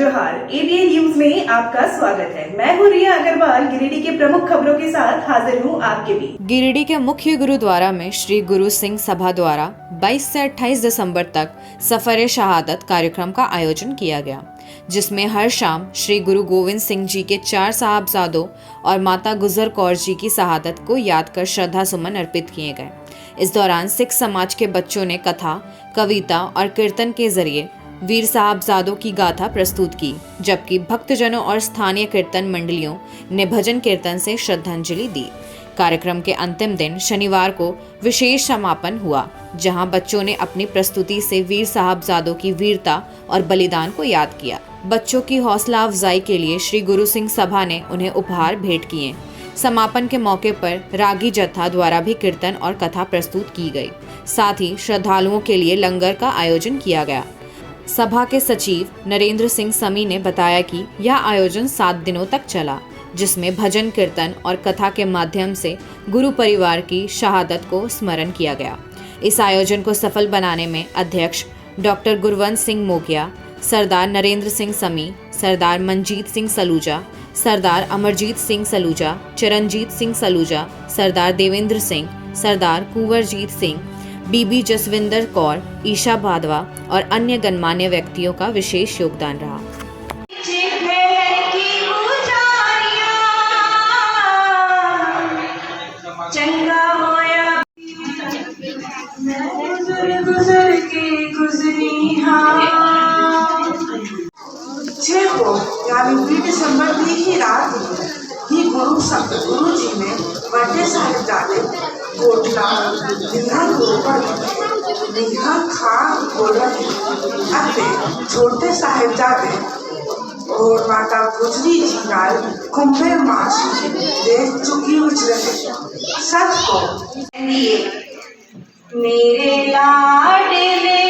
जोहार। ABN news में आपका स्वागत है। मैं हूँ रिया अग्रवाल, गिरिडीह के प्रमुख खबरों के साथ हाजिर हूँ आपके बीच। गिरिडीह के मुख्य गुरुद्वारा में श्री गुरु सिंह सभा द्वारा 22 से 28 दिसंबर तक सफर शहादत कार्यक्रम का आयोजन किया गया, जिसमें हर शाम श्री गुरु गोविंद सिंह जी के 4 साहबजादों और माता गुजर कौर जी की शहादत को याद कर श्रद्धा सुमन अर्पित किए गए। इस दौरान सिख समाज के बच्चों ने कथा, कविता और कीर्तन के जरिए वीर साहबजादों की गाथा प्रस्तुत की, जबकि भक्तजनों और स्थानीय कीर्तन मंडलियों ने भजन कीर्तन से श्रद्धांजलि दी। कार्यक्रम के अंतिम दिन शनिवार को विशेष समापन हुआ, जहां बच्चों ने अपनी प्रस्तुति से वीर साहबजादों की वीरता और बलिदान को याद किया। बच्चों की हौसला अफजाई के लिए श्री गुरु सिंह सभा ने उन्हें उपहार भेंट किए। समापन के मौके पर रागी जत्था द्वारा भी कीर्तन और कथा प्रस्तुत की गई। साथ ही श्रद्धालुओं के लिए लंगर का आयोजन किया गया। सभा के सचिव नरेंद्र सिंह समी ने बताया कि यह आयोजन 7 दिनों तक चला, जिसमें भजन कीर्तन और कथा के माध्यम से गुरु परिवार की शहादत को स्मरण किया गया। इस आयोजन को सफल बनाने में अध्यक्ष डॉक्टर गुरवंत सिंह मोगिया, सरदार नरेंद्र सिंह समी, सरदार मनजीत सिंह सलूजा, सरदार अमरजीत सिंह सलूजा, चरणजीत सिंह सलूजा, सरदार देवेंद्र सिंह, सरदार कुंवरजीत सिंह, बीबी जसविंदर कौर, ईशा भादवा और अन्य गणमान्य व्यक्तियों का विशेष योगदान रहा। यानी 20 दिसंबर की ही रात ही गुरु जी ने बड़े साहिबजादे कोटला खान गोलक छोटे साहिबजादे और माता गुजरी जी नाल कुंभे मास दे चुकी उजरे सच को मेरे लाडले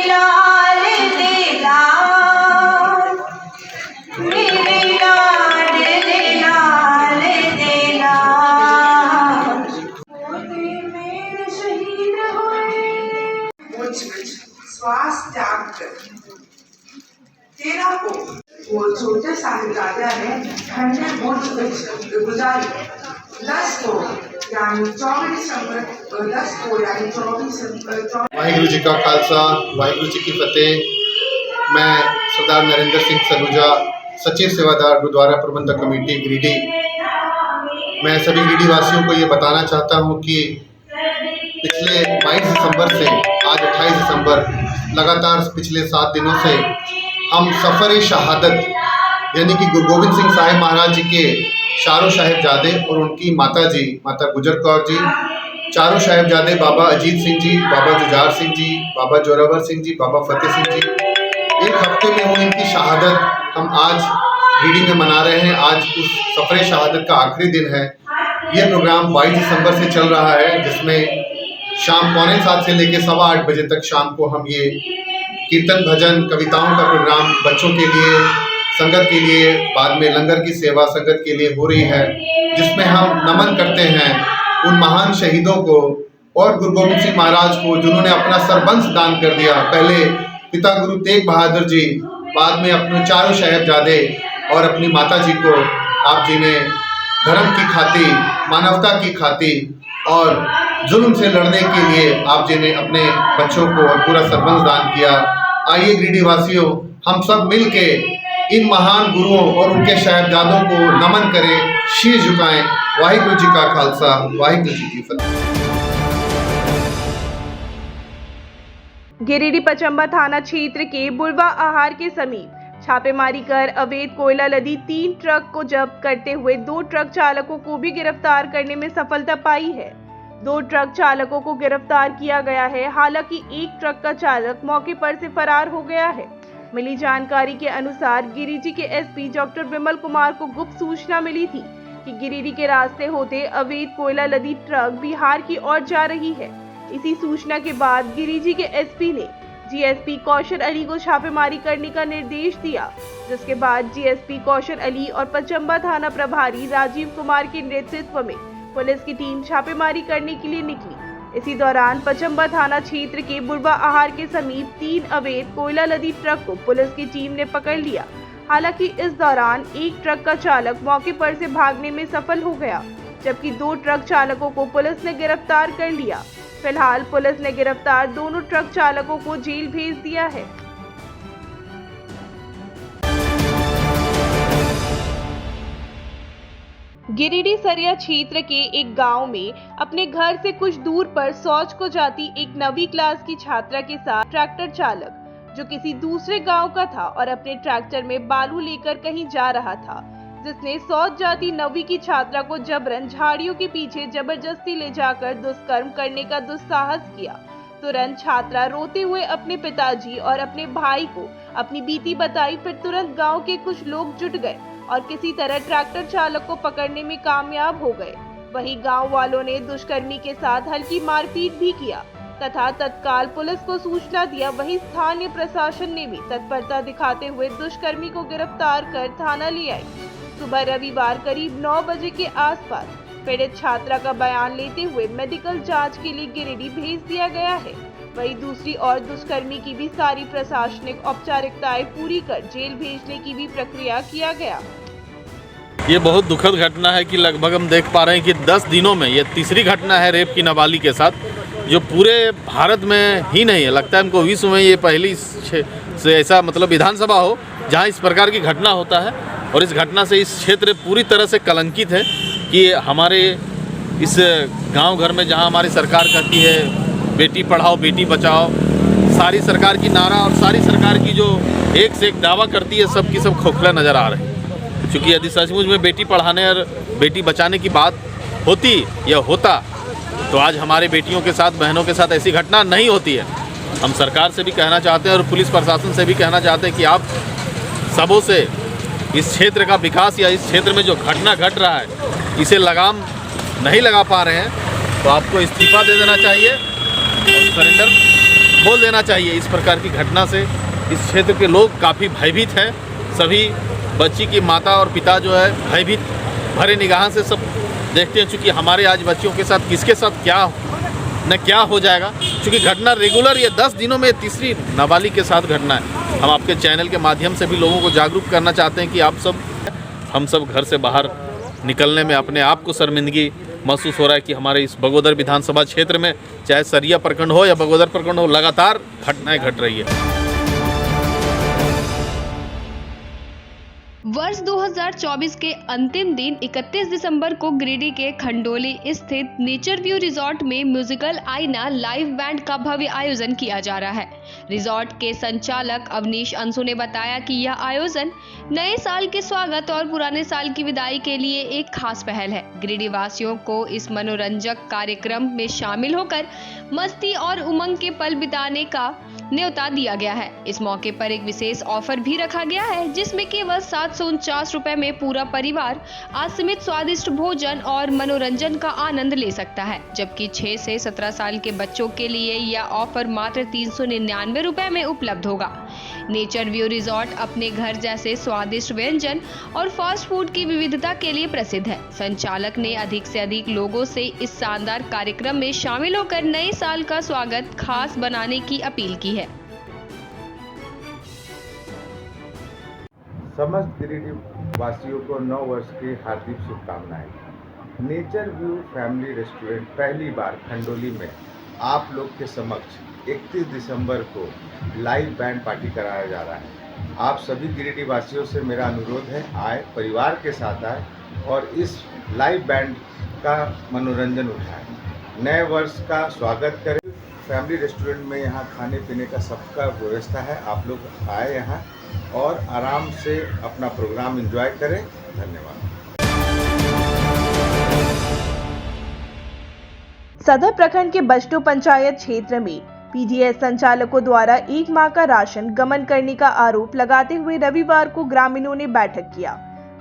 लाल दे लाल, मेरे लाडले लाल दे लाल, मेरे शहीद हुए मुझ श्वास त्याग कर तेरा को वो छोटे साहिबजादा ने ठंडे बुर्ज गुजारी 10 को यानी 24 दिसंबर 10 को यानी 24 वाहिगुरु जी का खालसा, वाहिगुरु जी की फतेह। मैं सरदार नरेंद्र सिंह सलूजा, सचिव सेवादार गुरुद्वारा प्रबंधक कमेटी गिरिडीह। मैं सभी गिरिडीह वासियों को ये बताना चाहता हूँ कि पिछले 22 दिसंबर से आज 28 दिसंबर लगातार पिछले 7 दिनों से हम सफ़र शहादत यानी कि गुरु गोविंद सिंह साहिब महाराज जी के चारों साहिबजादे और उनकी माता जी माता गुजर कौर जी, चारों साहिबजादे बाबा अजीत सिंह जी, बाबा जुझार सिंह जी, बाबा जोरावर सिंह जी, बाबा फतेह सिंह जी, एक हफ्ते में हुई इनकी शहादत हम आज गिरिडीह में मना रहे हैं। आज उस सफ़र शहादत का आखिरी दिन है। ये प्रोग्राम 22 दिसंबर से चल रहा है, जिसमें शाम 7:15 से लेकर 8:15 बजे तक शाम को हम ये कीर्तन, भजन, कविताओं का प्रोग्राम बच्चों के लिए, संगत के लिए, बाद में लंगर की सेवा संगत के लिए हो रही है, जिसमें हम नमन करते हैं उन महान शहीदों को और गुरु गोविंद सिंह महाराज को, जिन्होंने अपना सरबंस दान कर दिया। पहले पिता गुरु तेग बहादुर जी, बाद में अपने चारों साहिबजादे और अपनी माता जी को आप जी ने धर्म की खातिर, मानवता की खातिर और जुल्म से लड़ने के लिए आप जी ने अपने बच्चों को और पूरा सरबंस दान किया। आइए गिरिडीह वासियों, हम सब मिल के इन महान गुरुओं और उनके साहिबजादों को नमन करें, शीश झुकाएं। वाहिगुरु जी का खालसा, वाहिगुरु जी की फतेह। गिरिडीह पचंबा थाना क्षेत्र के बुलवा आहार के समीप छापेमारी कर अवैध कोयला लदी 3 ट्रक को जब्त करते हुए 2 ट्रक चालकों को भी गिरफ्तार करने में सफलता पाई है। 2 ट्रक चालकों को गिरफ्तार किया गया है। हालांकि एक ट्रक का चालक मौके पर से फरार हो गया है। मिली जानकारी के अनुसार गिरिडीह के एसपी डॉक्टर विमल कुमार को गुप्त सूचना मिली थी कि गिरिडीह के रास्ते होते अवैध कोयला लदी ट्रक बिहार की ओर जा रही है। इसी सूचना के बाद गिरिडीह के एसपी ने जीएसपी कौशल अली को छापेमारी करने का निर्देश दिया, जिसके बाद जीएसपी कौशल अली और पचंबा थाना प्रभारी राजीव कुमार के नेतृत्व में पुलिस की टीम छापेमारी करने के लिए निकली। इसी दौरान पचंबा थाना क्षेत्र के बुलवा आहार के समीप 3 अवैध कोयला लदी ट्रक को पुलिस की टीम ने पकड़ लिया। हालांकि इस दौरान एक ट्रक का चालक मौके पर से भागने में सफल हो गया, जबकि 2 ट्रक चालकों को पुलिस ने गिरफ्तार कर लिया। फिलहाल पुलिस ने गिरफ्तार दोनों ट्रक चालकों को जेल भेज दिया है। गिरिडीह सरिया क्षेत्र के एक गांव में अपने घर से कुछ दूर पर शौच को जाती एक 9वीं क्लास की छात्रा के साथ ट्रैक्टर चालक, जो किसी दूसरे गांव का था और अपने ट्रैक्टर में बालू लेकर कहीं जा रहा था, जिसने शौच जाती 9वीं की छात्रा को जबरन झाड़ियों के पीछे जबरदस्ती ले जाकर दुष्कर्म करने का दुस्साहस किया। तुरंत छात्रा रोते हुए अपने पिताजी और अपने भाई को अपनी बीती बताई। फिर तुरंत गांव के कुछ लोग जुट गए और किसी तरह ट्रैक्टर चालक को पकड़ने में कामयाब हो गए। वहीं गांव वालों ने दुष्कर्मी के साथ हल्की मारपीट भी किया तथा तत्काल पुलिस को सूचना दिया। वहीं स्थानीय प्रशासन ने भी तत्परता दिखाते हुए दुष्कर्मी को गिरफ्तार कर थाना ले आई। सुबह रविवार करीब 9 बजे के आसपास पीड़ित छात्रा का बयान लेते हुए मेडिकल जांच के लिए गिरिडीह भेज दिया गया है। वहीं दूसरी ओर दुष्कर्मी की भी सारी प्रशासनिक औपचारिकताएं पूरी कर जेल भेजने की भी प्रक्रिया किया गया। ये बहुत दुखद घटना है कि लगभग हम देख पा रहे हैं कि 10 दिनों में ये तीसरी घटना है रेप की नाबालिग के साथ, जो पूरे भारत में ही नहीं है, लगता है हमको विश्व में ये पहली से ऐसा मतलब विधानसभा हो जहाँ इस प्रकार की घटना होता है। और इस घटना से इस क्षेत्र पूरी तरह से कलंकित है कि हमारे इस गांव घर में जहां हमारी सरकार कहती है बेटी पढ़ाओ बेटी बचाओ, सारी सरकार की नारा और सारी सरकार की जो एक से एक दावा करती है, सब की सब खोखला नज़र आ रहे हैं। क्योंकि यदि सचमुच में बेटी पढ़ाने और बेटी बचाने की बात होती या होता तो आज हमारे बेटियों के साथ, बहनों के साथ ऐसी घटना नहीं होती है। हम सरकार से भी कहना चाहते हैं और पुलिस प्रशासन से भी कहना चाहते हैं कि आप सबों से इस क्षेत्र का विकास या इस क्षेत्र में जो घटना घट रहा है इसे लगाम नहीं लगा पा रहे हैं तो आपको इस्तीफा दे देना चाहिए और सरेंडर बोल देना चाहिए। इस प्रकार की घटना से इस क्षेत्र के लोग काफ़ी भयभीत हैं। सभी बच्ची की माता और पिता जो है भयभीत भरे निगाह से सब देखते हैं, चूँकि हमारे आज बच्चियों के साथ किसके साथ क्या हो जाएगा। क्योंकि घटना रेगुलर ये 10 दिनों में तीसरी नाबालिग के साथ घटना है। हम आपके चैनल के माध्यम से भी लोगों को जागरूक करना चाहते हैं कि हम सब घर से बाहर निकलने में अपने आप को शर्मिंदगी महसूस हो रहा है कि हमारे इस बगोदर विधानसभा क्षेत्र में, चाहे सरिया प्रखंड हो या बगोदर प्रखंड हो, लगातार घटनाएं घट रही है। वर्ष 2024 के अंतिम दिन 31 दिसंबर को गिरिडीह के खंडोली स्थित नेचर व्यू रिजॉर्ट में म्यूजिकल आईना लाइव बैंड का भव्य आयोजन किया जा रहा है। रिजॉर्ट के संचालक अवनीश अंशु ने बताया कि यह आयोजन नए साल के स्वागत और पुराने साल की विदाई के लिए एक खास पहल है। गिरिडीह वासियों को इस मनोरंजक कार्यक्रम में शामिल होकर मस्ती और उमंग के पल बिताने का न्योता दिया गया है। इस मौके पर एक विशेष ऑफर भी रखा गया है, जिसमें केवल 749 रुपए में पूरा परिवार असीमित स्वादिष्ट भोजन और मनोरंजन का आनंद ले सकता है, जबकि 6 से 17 साल के बच्चों के लिए यह ऑफर मात्र 399 रुपए में उपलब्ध होगा। नेचर व्यू रिजॉर्ट अपने घर जैसे स्वादिष्ट व्यंजन और फास्ट फूड की विविधता के लिए प्रसिद्ध है। संचालक ने अधिक से अधिक लोगों से इस शानदार कार्यक्रम में शामिल होकर नए साल का स्वागत खास बनाने की अपील की है। समस्त गिरिडीह वासियों को नव वर्ष की हार्दिक शुभकामनाएं। नेचर व्यू फैमिली रेस्टोरेंट पहली बार खंडोली में आप लोग के समक्ष 31 दिसंबर को लाइव बैंड पार्टी कराया जा रहा है। आप सभी गिरिडीह वासियों से मेरा अनुरोध है, आए, परिवार के साथ आए और इस लाइव बैंड का मनोरंजन उठाएं। नए वर्ष का स्वागत करें। फैमिली रेस्टोरेंट में यहाँ खाने पीने का सबका व्यवस्था है। आप लोग आए यहाँ और आराम से अपना प्रोग्राम एंजॉय करें। धन्यवाद। सदर प्रखंड के बस्टो पंचायत क्षेत्र में पीडीएस संचालकों द्वारा 1 माह का राशन गमन करने का आरोप लगाते हुए रविवार को ग्रामीणों ने बैठक किया।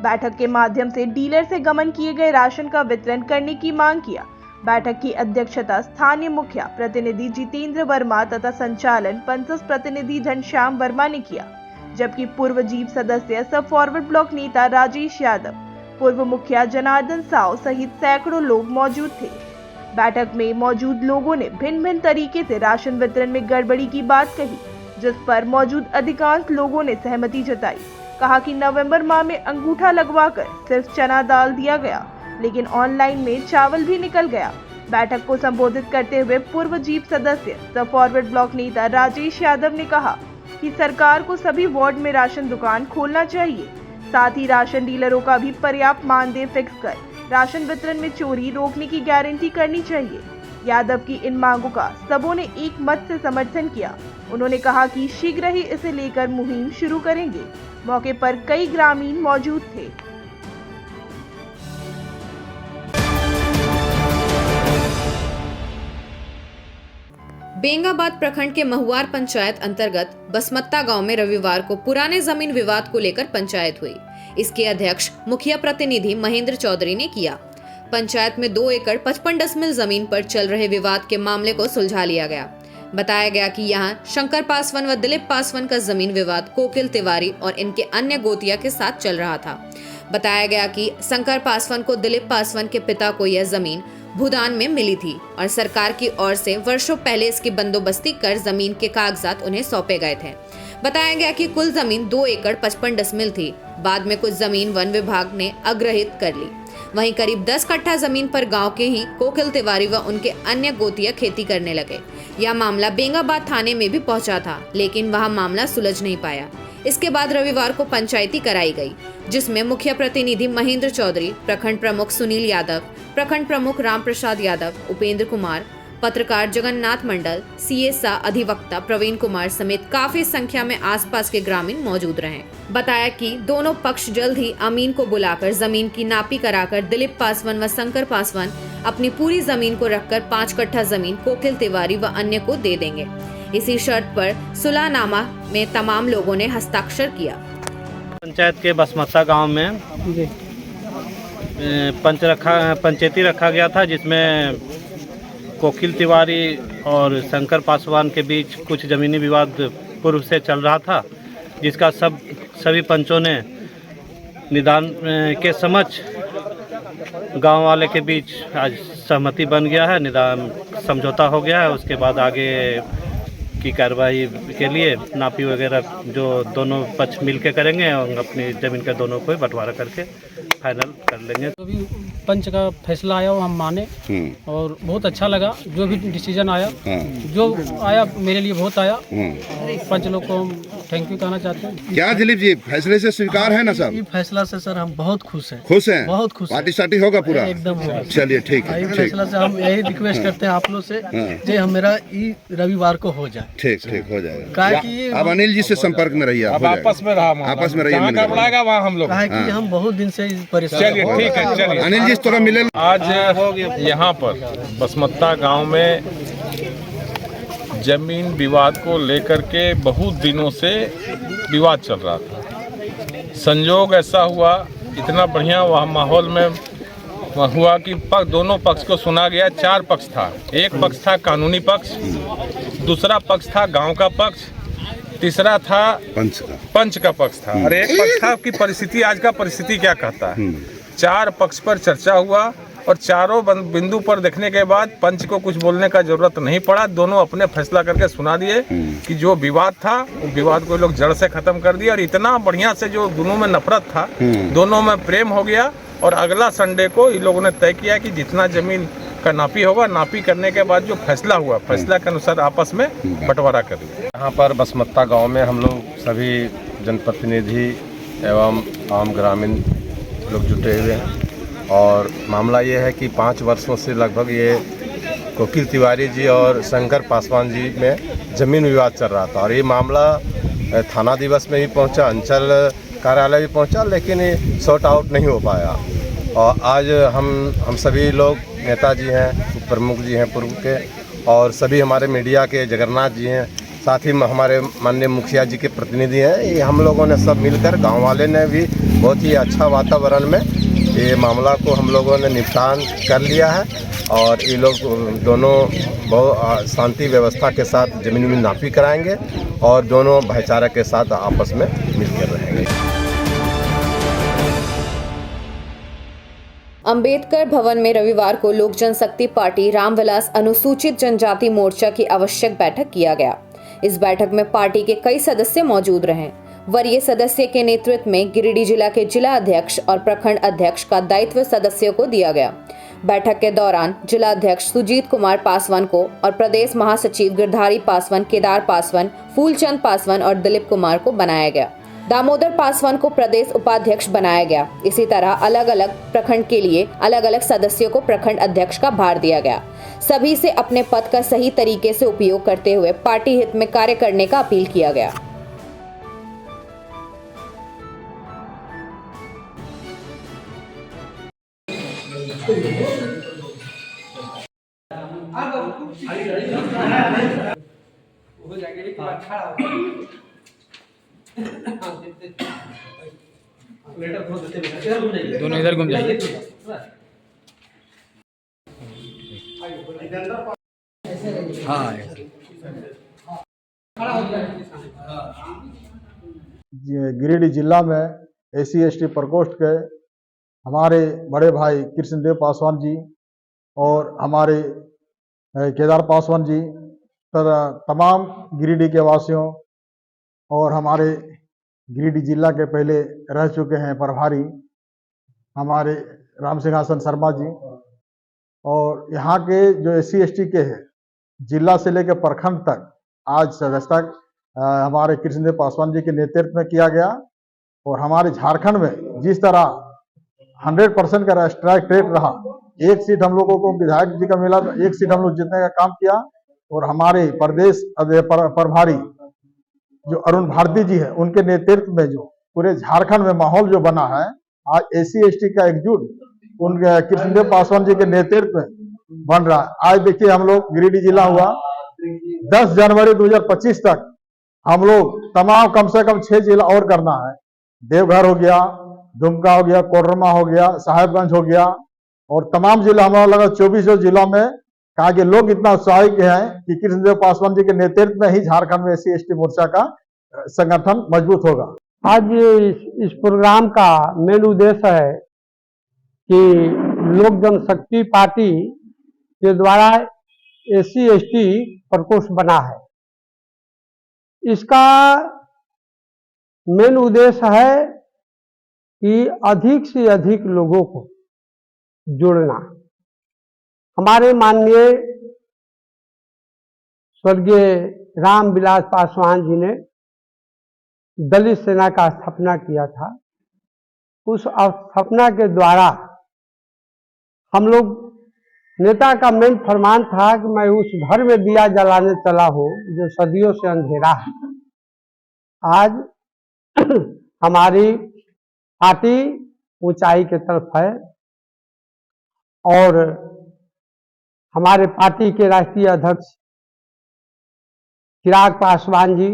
बैठक के माध्यम से डीलर से गमन किए गए राशन का वितरण करने की मांग किया। बैठक की अध्यक्षता स्थानीय मुखिया प्रतिनिधि जितेंद्र वर्मा तथा संचालन पंचस प्रतिनिधि घनश्याम वर्मा ने किया, जबकि पूर्व जीप सदस्य सब फॉरवर्ड ब्लॉक नेता राजेश यादव, पूर्व मुखिया जनार्दन साव सहित सैकड़ों लोग मौजूद थे। बैठक में मौजूद लोगों ने भिन्न भिन्न तरीके से राशन वितरण में गड़बड़ी की बात कही, जिस पर मौजूद अधिकांश लोगों ने सहमति जताई। कहा कि नवंबर माह में अंगूठा लगवाकर सिर्फ चना दाल दिया गया, लेकिन ऑनलाइन में चावल भी निकल गया। बैठक को संबोधित करते हुए पूर्व जीप सदस्य द फॉरवर्ड ब्लॉक नेता राजेश यादव ने कहा कि सरकार को सभी वार्ड में राशन दुकान खोलना चाहिए, साथ ही राशन डीलरों का भी पर्याप्त मानदेय फिक्स कर राशन वितरण में चोरी रोकने की गारंटी करनी चाहिए। यादव की इन मांगों का सबों ने एक मत से समर्थन किया। उन्होंने कहा कि शीघ्र ही इसे लेकर मुहिम शुरू करेंगे। मौके पर कई ग्रामीण मौजूद थे। बेंगाबाद प्रखंड के महुआर पंचायत अंतर्गत बसमत्ता गांव में रविवार को पुराने जमीन विवाद को लेकर पंचायत हुई। इसके अध्यक्ष मुखिया प्रतिनिधि महेंद्र चौधरी ने किया। पंचायत में 2 एकड़ 55 डेसिमल जमीन पर चल रहे विवाद के मामले को सुलझा लिया गया। बताया गया कि यहां शंकर पासवान व दिलीप पासवान का जमीन विवाद कोकिल तिवारी और इनके अन्य गोतिया के साथ चल रहा था। बताया गया कि शंकर पासवान को दिलीप पासवान के पिता को यह जमीन भूदान में मिली थी और सरकार की ओर से वर्षों पहले इसकी बंदोबस्ती कर जमीन के कागजात उन्हें सौंपे गए थे। बताया गया कि कुल जमीन 2 एकड़ 55 डेसिमल थी। बाद में कुछ जमीन वन विभाग ने अग्रहित कर ली। वहीं करीब 10 कट्ठा जमीन पर गांव के ही कोकिल तिवारी व उनके अन्य गोतिया खेती करने लगे। यह मामला बेंगाबाद थाने में भी पहुंचा था, लेकिन वहां मामला सुलझ नहीं पाया। इसके बाद रविवार को पंचायती कराई गई, जिसमें मुख्य प्रतिनिधि महेंद्र चौधरी, प्रखंड प्रमुख सुनील यादव, प्रखंड प्रमुख राम प्रसाद यादव, उपेंद्र कुमार, पत्रकार जगन्नाथ मंडल, सीएसआ अधिवक्ता प्रवीण कुमार समेत काफी संख्या में आसपास के ग्रामीण मौजूद रहे। बताया कि दोनों पक्ष जल्द ही अमीन को बुलाकर जमीन की नापी कराकर दिलीप पासवान व शंकर पासवान अपनी पूरी जमीन को रखकर 5 कट्ठा जमीन कोकिल तिवारी व अन्य को दे देंगे। इसी शर्त पर सुलहनामा में तमाम लोगों ने हस्ताक्षर किया। पंचायत के बसमत्ता गांव में पंचायती रखा गया था, जिसमें कोकिल तिवारी और शंकर पासवान के बीच कुछ ज़मीनी विवाद पूर्व से चल रहा था, जिसका सभी पंचों ने निदान के समक्ष गांव वाले के बीच आज सहमति बन गया है, निदान समझौता हो गया है। उसके बाद आगे की कार्रवाई के लिए नापी वगैरह जो दोनों पक्ष मिल के करेंगे और अपनी ज़मीन का दोनों को बंटवारा करके फाइनल कर लेंगे। तो भी पंच का फैसला आया वो हम माने और बहुत अच्छा लगा। जो भी डिसीजन आया, जो आया मेरे लिए बहुत आया। पंच लोग को हम थैंक यू कहना चाहते हैं। क्या दिलीप जी, फैसले से स्वीकार है ना सर? ये फैसला से सर हम बहुत खुश हैं। खुश हैं? बहुत खुश। पार्टी साटी होगा पूरा? एकदम होगा। चलिए ठीक है। फैसला से हम यही रिक्वेस्ट करते हैं आप लोग से, जे हम मेरा रविवार को हो जाए। ठीक हो जाएगा। अब अनिल जी से संपर्क में रहिए, आपस में रहिए। वहाँ हम लोग हम बहुत दिन से परेशान। चलिए ठीक है, चलिए। अनिल जी थोड़ा मिले। आज यहाँ पर बसमत्ता गांव में जमीन विवाद को लेकर के बहुत दिनों से विवाद चल रहा था। संयोग ऐसा हुआ, इतना बढ़िया वह माहौल में हुआ कि दोनों पक्ष को सुना गया। 4 पक्ष था। एक पक्ष था कानूनी पक्ष, दूसरा पक्ष था गांव का पक्ष, तीसरा था पंच का पक्ष था, और एक पक्ष था कि परिस्थिति, आज का परिस्थिति क्या कहता है। 4 पक्ष पर चर्चा हुआ और चारों बिंदु पर देखने के बाद पंच को कुछ बोलने का जरूरत नहीं पड़ा। दोनों अपने फैसला करके सुना दिए कि जो विवाद था उस विवाद को लोग जड़ से खत्म कर दिया। और इतना बढ़िया से जो दोनों में नफरत था, दोनों में प्रेम हो गया। और अगला संडे को इन लोगों ने तय किया कि जितना जमीन का नापी होगा, नापी करने के बाद जो फैसला हुआ, फैसला के अनुसार आपस में बंटवारा कर दिया। यहाँ पर बसमत्ता गांव में हम लोग सभी जनप्रतिनिधि एवं आम ग्रामीण लोग जुटे हुए हैं। और मामला ये है कि 5 वर्षों से लगभग ये कोकिल तिवारी जी और शंकर पासवान जी में ज़मीन विवाद चल रहा था। और ये मामला थाना दिवस में भी पहुंचा, अंचल कार्यालय भी पहुंचा, लेकिन ये सॉर्ट आउट नहीं हो पाया। और आज हम सभी लोग, नेताजी हैं, प्रमुख जी हैं पूर्व के, और सभी हमारे मीडिया के जगन्नाथ जी हैं, साथ ही हमारे माननीय मुखिया जी के प्रतिनिधि हैं, ये हम लोगों ने सब मिलकर, गांव वाले ने भी बहुत ही अच्छा वातावरण में ये मामला को हम लोगों ने निपटान कर लिया है। और ये लोग दोनों बहुत शांति व्यवस्था के साथ जमीन में नापी कराएंगे और दोनों भाईचारा के साथ आपस में मिलकर रहेंगे। अंबेडकर भवन में रविवार को लोक जनशक्ति पार्टी रामविलास अनुसूचित जनजाति मोर्चा की आवश्यक बैठक किया गया। इस बैठक में पार्टी के कई सदस्य मौजूद रहे। वरीय सदस्य के नेतृत्व में गिरिडीह जिला के जिला अध्यक्ष और प्रखंड अध्यक्ष का दायित्व सदस्यों को दिया गया। बैठक के दौरान जिला अध्यक्ष सुजीत कुमार पासवान को और प्रदेश महासचिव गिरधारी पासवान, केदार पासवान, फूलचंद पासवान और दिलीप कुमार को बनाया गया। दामोदर पासवान को प्रदेश उपाध्यक्ष बनाया गया। इसी तरह अलग अलग प्रखंड के लिए अलग अलग सदस्यों को प्रखंड अध्यक्ष का भार दिया गया। सभी से अपने पद का सही तरीके से उपयोग करते हुए पार्टी हित में कार्य करने का अपील किया गया। दोनों इधर घूम जाइए। हाँ गिरिडीह जिला में SC/ST प्रकोष्ठ के हमारे बड़े भाई कृष्णदेव पासवान जी और हमारे केदार पासवान जी तथा तमाम गिरिडीह के वासियों और हमारे गिरिडीह जिला के पहले रह चुके हैं प्रभारी हमारे राम सिंहासन शर्मा जी और यहाँ के जो SC/ST के हैं जिला से लेकर प्रखंड तक आज सदस्यता हमारे कृष्णदेव पासवान जी के नेतृत्व में किया गया। और हमारे झारखंड में जिस तरह 100% का स्ट्राइक रेट रहा, एक सीट हम लोगों को विधायक जी का मिला तो एक सीट हम लोग जीतने का काम किया। और हमारे प्रदेश प्रभारी जो अरुण भारती जी है उनके नेतृत्व में जो पूरे झारखंड में माहौल जो बना है, आज SC/ST का एकजुट उनके कृष्णदेव पासवान जी के नेतृत्व में बन रहा है। आज देखिए हम लोग गिरिडीह जिला हुआ 10 जनवरी 2025 तक हम लोग तमाम कम से कम 6 जिला और करना है। देवघर हो गया, दुमका हो गया, कोडरमा हो गया, साहेबगंज हो गया और तमाम जिला हमारा लगा 24 जिलों में। कहा कि लोग इतना उत्साहित हैं कि कृष्णदेव पासवान जी के नेतृत्व में ही झारखंड में SC/ST मोर्चा का संगठन मजबूत होगा। आज इस प्रोग्राम का मेन उद्देश्य है कि लोक जनशक्ति पार्टी के द्वारा SC/ST प्रकोष्ठ बना है। इसका मेन उद्देश्य है कि अधिक से अधिक लोगों को जोड़ना। हमारे माननीय स्वर्गीय रामविलास पासवान जी ने दलित सेना का स्थापना किया था। उस स्थापना के द्वारा हम लोग नेता का मेन फरमान था कि मैं उस घर में दिया जलाने चला हूं जो सदियों से अंधेरा है। आज हमारी पार्टी ऊंचाई की तरफ है और हमारे पार्टी के राष्ट्रीय अध्यक्ष चिराग पासवान जी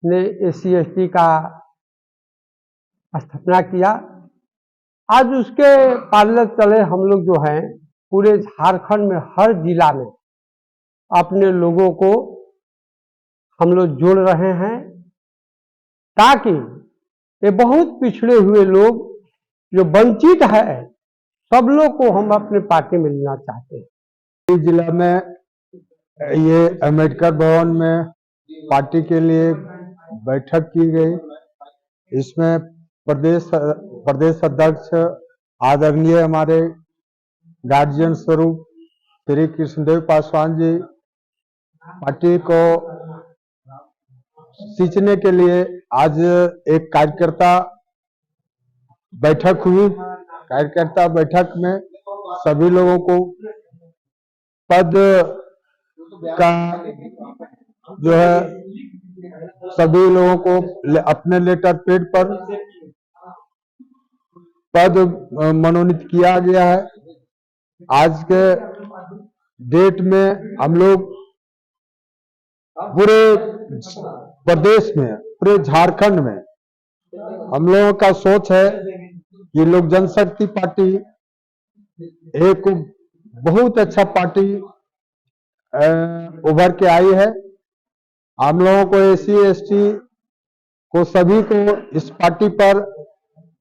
ने SC/ST का स्थापना किया। आज उसके पार्लर चले हम लोग जो हैं पूरे झारखंड में हर जिला में अपने लोगों को हम लोग जोड़ रहे हैं ताकि ये बहुत पिछड़े हुए लोग जो वंचित है सब लोग को हम अपने पार्टी में लेना चाहते हैं। जिला में ये अम्बेडकर भवन में पार्टी के लिए बैठक की गई। इसमें प्रदेश अध्यक्ष आदरणीय हमारे गार्जियन स्वरूप श्री कृष्णदेव पासवान जी पार्टी को सींचने के लिए आज एक कार्यकर्ता बैठक हुई। कार्यकर्ता बैठक में सभी लोगों को पद का जो है सभी लोगों को अपने लेटर पैड पर पद मनोनीत किया गया है। आज के डेट में हम लोग पूरे प्रदेश में, पूरे झारखंड में हम लोगों का सोच है कि लोक जनशक्ति पार्टी एक बहुत अच्छा पार्टी उभर के आई है। हम लोगों को SC/ST को सभी को इस पार्टी पर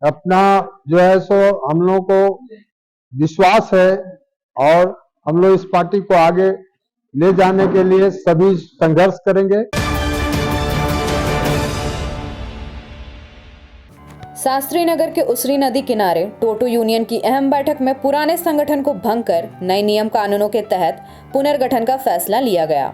अपना जो है सो हम लोगों को विश्वास है और हम लोग इस पार्टी को आगे ले जाने के लिए सभी संघर्ष करेंगे। शास्त्री नगर के उसरी नदी किनारे टोटो यूनियन की अहम बैठक में पुराने संगठन को भंग कर नए नियम कानूनों के तहत पुनर्गठन का फैसला लिया गया।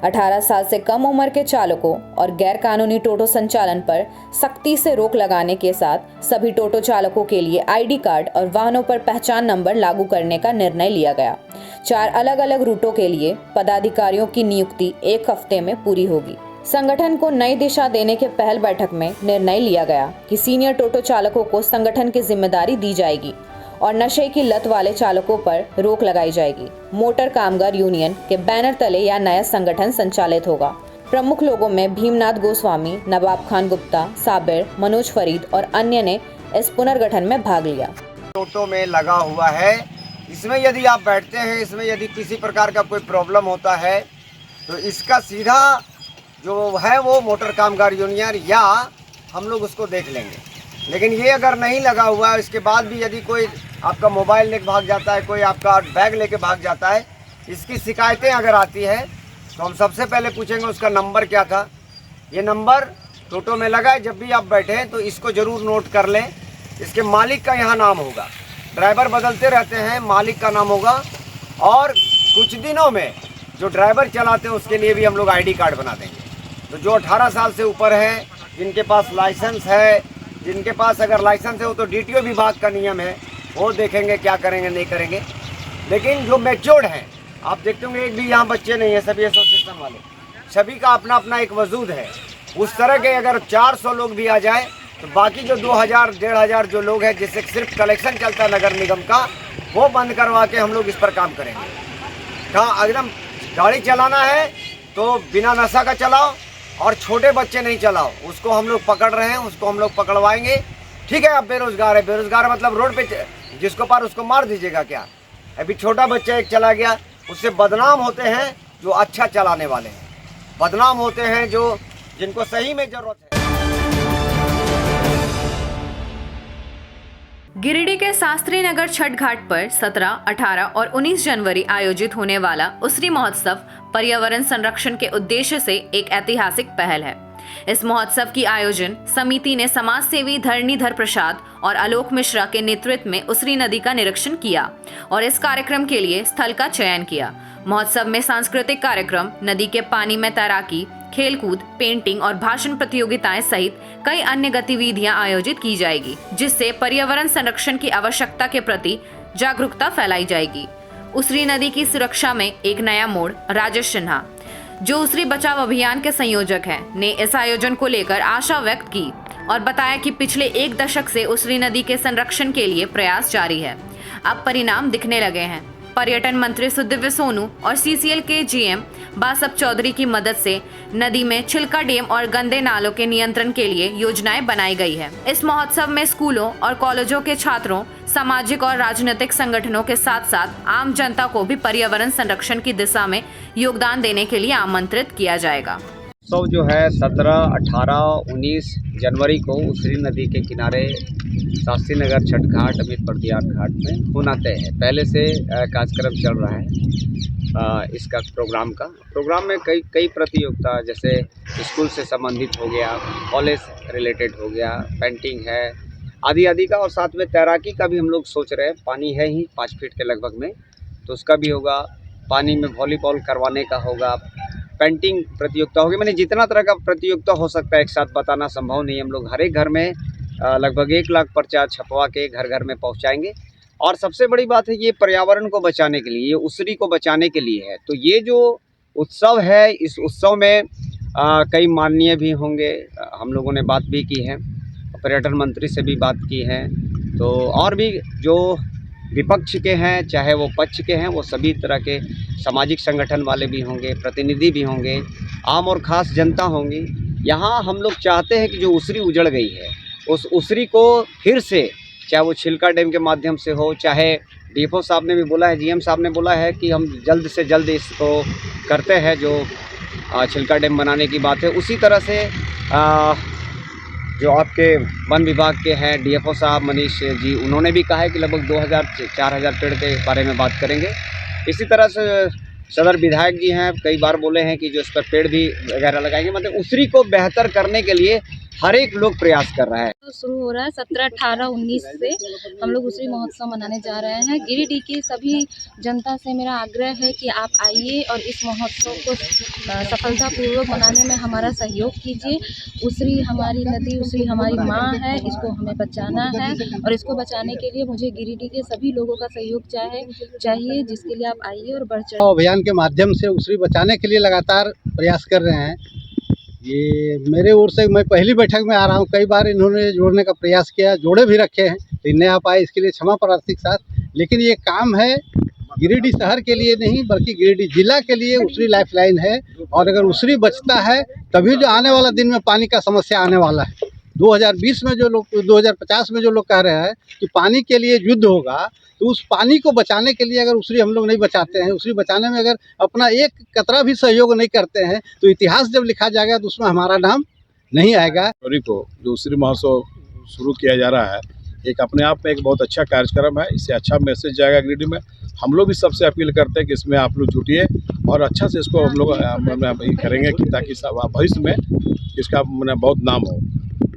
18 साल से कम उम्र के चालकों और गैर कानूनी टोटो संचालन पर सख्ती से रोक लगाने के साथ सभी टोटो चालकों के लिए आईडी कार्ड और वाहनों पर पहचान नंबर लागू करने का निर्णय लिया गया। 4 अलग अलग रूटों के लिए पदाधिकारियों की नियुक्ति 1 हफ्ते में पूरी होगी। संगठन को नई दिशा देने के पहल बैठक में निर्णय लिया गया कि सीनियर टोटो चालकों को संगठन की जिम्मेदारी दी जाएगी और नशे की लत वाले चालकों पर रोक लगाई जाएगी। मोटर कामगार यूनियन के बैनर तले यह नया संगठन संचालित होगा। प्रमुख लोगों में भीमनाथ गोस्वामी, नवाब खान गुप्ता, साबिर, मनोज फरीद और अन्य ने इस पुनर्गठन में भाग लिया। टोटो में लगा हुआ है, इसमें यदि आप बैठते हैं, इसमें यदि किसी प्रकार का कोई प्रॉब्लम होता है तो इसका सीधा जो है वो मोटर कामगार यूनियन या हम लोग उसको देख लेंगे। लेकिन ये अगर नहीं लगा हुआ है, इसके बाद भी यदि कोई आपका मोबाइल लेके भाग जाता है, कोई आपका बैग लेके भाग जाता है, इसकी शिकायतें अगर आती है तो हम सबसे पहले पूछेंगे उसका नंबर क्या था। ये नंबर टोटो में लगा है, जब भी आप बैठें तो इसको ज़रूर नोट कर लें। इसके मालिक का यहाँ नाम होगा, ड्राइवर बदलते रहते हैं, मालिक का नाम होगा। और कुछ दिनों में जो ड्राइवर चलाते हैं उसके लिए भी हम लोग आईडी कार्ड बना देंगे। तो जो 18 साल से ऊपर है, जिनके पास लाइसेंस है, जिनके पास अगर लाइसेंस है वो तो डीटीओ विभाग का नियम है, वो देखेंगे क्या करेंगे नहीं करेंगे। लेकिन जो मैच्योर्ड हैं, आप देखते होंगे एक भी यहाँ बच्चे नहीं है, सभी एसोसिएशन वाले, सभी का अपना अपना एक वजूद है। उस तरह के अगर 400 लोग भी आ जाए तो बाकी जो 2000 1500 जो लोग हैं जिससे सिर्फ कलेक्शन चलता है नगर निगम का, वो बंद करवा के हम लोग इस पर काम करेंगे। हाँ, एकदम गाड़ी चलाना है तो बिना नशा का चलाओ और छोटे बच्चे नहीं चलाओ, उसको हम लोग पकड़ रहे हैं, उसको हम लोग पकड़वाएंगे। ठीक है, आप बेरोजगार है, बेरोजगार मतलब रोड पे जिसको पार उसको मार दीजिएगा क्या? अभी छोटा बच्चा एक चला गया, उससे बदनाम होते हैं जो अच्छा चलाने वाले हैं, बदनाम होते हैं जो जिनको सही में जरूरत है। गिरिडीह के शास्त्री नगर छठ घाट पर 17, 18 और 19 जनवरी आयोजित होने वाला उसरी महोत्सव पर्यावरण संरक्षण के उद्देश्य से एक ऐतिहासिक पहल है। इस महोत्सव की आयोजन समिति ने समाज सेवी धरणीधर प्रसाद और आलोक मिश्रा के नेतृत्व में उसरी नदी का निरीक्षण किया और इस कार्यक्रम के लिए स्थल का चयन किया। महोत्सव में सांस्कृतिक कार्यक्रम, नदी के पानी में तैराकी, खेलकूद, पेंटिंग और भाषण प्रतियोगिताएं सहित कई अन्य गतिविधियां आयोजित की जाएगी, जिससे पर्यावरण संरक्षण की आवश्यकता के प्रति जागरूकता फैलाई जाएगी। उसरी नदी की सुरक्षा में एक नया मोड़। राजेश सिन्हा, जो उसरी बचाव अभियान के संयोजक हैं, ने इस आयोजन को लेकर आशा व्यक्त की और बताया कि पिछले 1 दशक से उसरी नदी के संरक्षण के लिए प्रयास जारी है। अब परिणाम दिखने लगे हैं। पर्यटन मंत्री सुदिव्य सोनू और सीसीएल के जीएम बासप चौधरी की मदद से नदी में छिलका डैम और गंदे नालों के नियंत्रण के लिए योजनाएं बनाई गई है। इस महोत्सव में स्कूलों और कॉलेजों के छात्रों, सामाजिक और राजनीतिक संगठनों के साथ साथ आम जनता को भी पर्यावरण संरक्षण की दिशा में योगदान देने के लिए आमंत्रित किया जाएगा। उत्सव जो है 17, 18, 19 जनवरी को उसरी नदी के किनारे शास्त्री नगर छठ घाट, अमित प्रदियान घाट में होना तय है। पहले से कार्यक्रम चल रहा है इसका प्रोग्राम में कई प्रतियोगिता, जैसे स्कूल से संबंधित हो गया, कॉलेज रिलेटेड हो गया, पेंटिंग है, आदि का, और साथ में तैराकी का भी हम लोग सोच रहे हैं। पानी है ही 5 फीट के लगभग में, तो उसका भी होगा। पानी में वॉलीबॉल करवाने का होगा, पेंटिंग प्रतियोगिता होगी। मैंने जितना तरह का प्रतियोगिता हो सकता है एक साथ बताना संभव नहीं। हम लोग हर एक घर में लगभग 1 लाख पर्चा छपवा के घर घर में पहुंचाएंगे। और सबसे बड़ी बात है, ये पर्यावरण को बचाने के लिए, ये उसरी को बचाने के लिए है। तो ये जो उत्सव है, इस उत्सव में कई माननीय भी होंगे। हम लोगों ने बात भी की है, पर्यटन मंत्री से भी बात की है, तो और भी जो विपक्ष के हैं, चाहे वो पक्ष के हैं, वो सभी तरह के सामाजिक संगठन वाले भी होंगे, प्रतिनिधि भी होंगे, आम और ख़ास जनता होंगी। यहाँ हम लोग चाहते हैं कि जो उसरी उजड़ गई है, उस उसरी को फिर से, चाहे वो छिलका डैम के माध्यम से हो, चाहे डीएफओ साहब ने भी बोला है, जीएम साहब ने बोला है कि हम जल्द से जल्द इसको करते हैं, जो छिलका डैम बनाने की बात है। उसी तरह से जो आपके वन विभाग के हैं डीएफओ साहब मनीष जी, उन्होंने भी कहा है कि लगभग 2000-4000 पेड़ के बारे में बात करेंगे। इसी तरह से सदर विधायक जी हैं, कई बार बोले हैं कि जो इस पर पेड़ भी वगैरह लगाएंगे। मतलब उसरी को बेहतर करने के लिए हर एक लोग प्रयास कर रहा है। शुरू हो रहा है 17, 18, 19 से हम लोग उसरी महोत्सव मनाने जा रहे हैं। गिरिडीह की सभी जनता से मेरा आग्रह है कि आप आइए और इस महोत्सव को सफलतापूर्वक मनाने में हमारा सहयोग कीजिए। उसरी हमारी नदी, उसरी हमारी माँ है, इसको हमें बचाना है और इसको बचाने के लिए मुझे गिरिडीह के सभी लोगों का सहयोग चाहिए, जिसके लिए आप आइए और बढ़ चढ़। अभियान के माध्यम से उसरी बचाने के लिए लगातार प्रयास कर रहे हैं। ये मेरे ओर से मैं पहली बैठक में आ रहा हूँ, कई बार इन्होंने जोड़ने का प्रयास किया, जोड़े भी रखे हैं, लेकिन नहीं आ पाए, इसके लिए क्षमा प्रार्थी के साथ। लेकिन ये काम है गिरिडीह शहर के लिए नहीं बल्कि गिरिडीह जिला के लिए उसरी लाइफलाइन है। और अगर उसरी बचता है तभी जो आने वाला दिन में पानी का समस्या आने वाला है। 2020 में जो लोग 2050 में जो लोग कह रहे हैं कि पानी के लिए युद्ध होगा, तो उस पानी को बचाने के लिए अगर उसरी हम लोग नहीं बचाते हैं, उसरी बचाने में अगर अपना एक कतरा भी सहयोग नहीं करते हैं, तो इतिहास जब लिखा जाएगा तो उसमें हमारा नाम नहीं आएगा। को जो उसरी महोत्सव शुरू किया जा रहा है, एक अपने आप में एक बहुत अच्छा कार्यक्रम है। इससे अच्छा मैसेज जाएगा गिरिडीह में। हम लोग भी सबसे अपील करते हैं कि इसमें आप लोग जुटिए और अच्छा से इसको हम लोग करेंगे कि ताकि भविष्य में इसका बहुत नाम हो।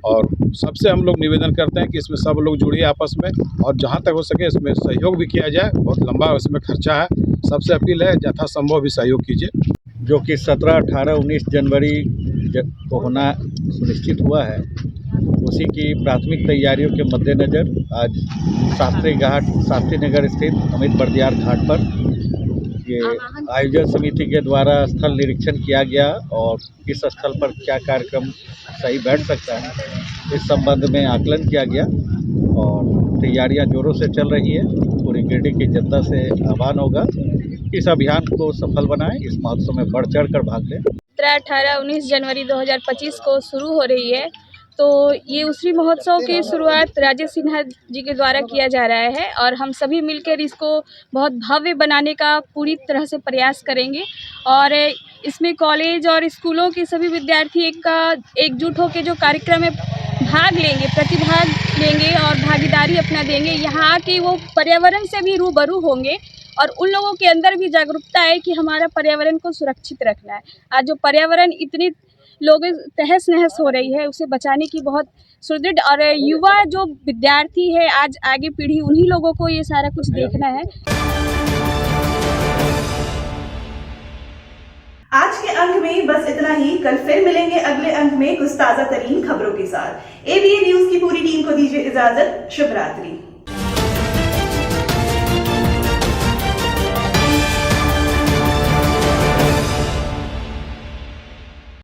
और सबसे हम लोग निवेदन करते हैं कि इसमें सब लोग जुड़िए आपस में, और जहां तक हो सके इसमें सहयोग भी किया जाए। बहुत लंबा इसमें खर्चा है, सबसे अपील है यथासंभव भी सहयोग कीजिए। जो कि 17, 18, 19 जनवरी को होना सुनिश्चित हुआ है, उसी की प्राथमिक तैयारियों के मद्देनज़र आज शास्त्री नगर स्थित अमित बर्दियार घाट पर ये आयोजन समिति के द्वारा स्थल निरीक्षण किया गया और इस स्थल पर क्या कार्यक्रम सही बैठ सकता है, इस संबंध में आकलन किया गया और तैयारियां जोरों से चल रही है। पूरी गिरिडीह की जनता से आह्वान होगा इस अभियान को सफल बनाएं, इस महोत्सव में बढ़ चढ़ कर भाग लें। 17, 18, 19 जनवरी 2025 को शुरू हो रही है, तो ये उसरी महोत्सव की शुरुआत राजेश सिन्हा जी के द्वारा किया जा रहा है और हम सभी मिलकर इसको बहुत भव्य बनाने का पूरी तरह से प्रयास करेंगे। और इसमें कॉलेज और स्कूलों के सभी विद्यार्थी एकजुट होकर जो कार्यक्रम में भाग लेंगे, प्रतिभाग लेंगे और भागीदारी अपना देंगे। यहाँ आके वो पर्यावरण से भी रूबरू होंगे और उन लोगों के अंदर भी जागरूकता है कि हमारा पर्यावरण को सुरक्षित रखना है। आज जो पर्यावरण इतनी लोगों तहस नहस हो रही है, उसे बचाने की बहुत सुदृढ़ और युवा जो विद्यार्थी है, आज आगे पीढ़ी, उन्हीं लोगों को ये सारा कुछ देखना है। आज के अंक में बस इतना ही। कल फिर मिलेंगे अगले अंक में कुछ ताजा तरीन खबरों के साथ। ABA न्यूज की पूरी टीम को दीजिए इजाजत। शुभ रात्रि।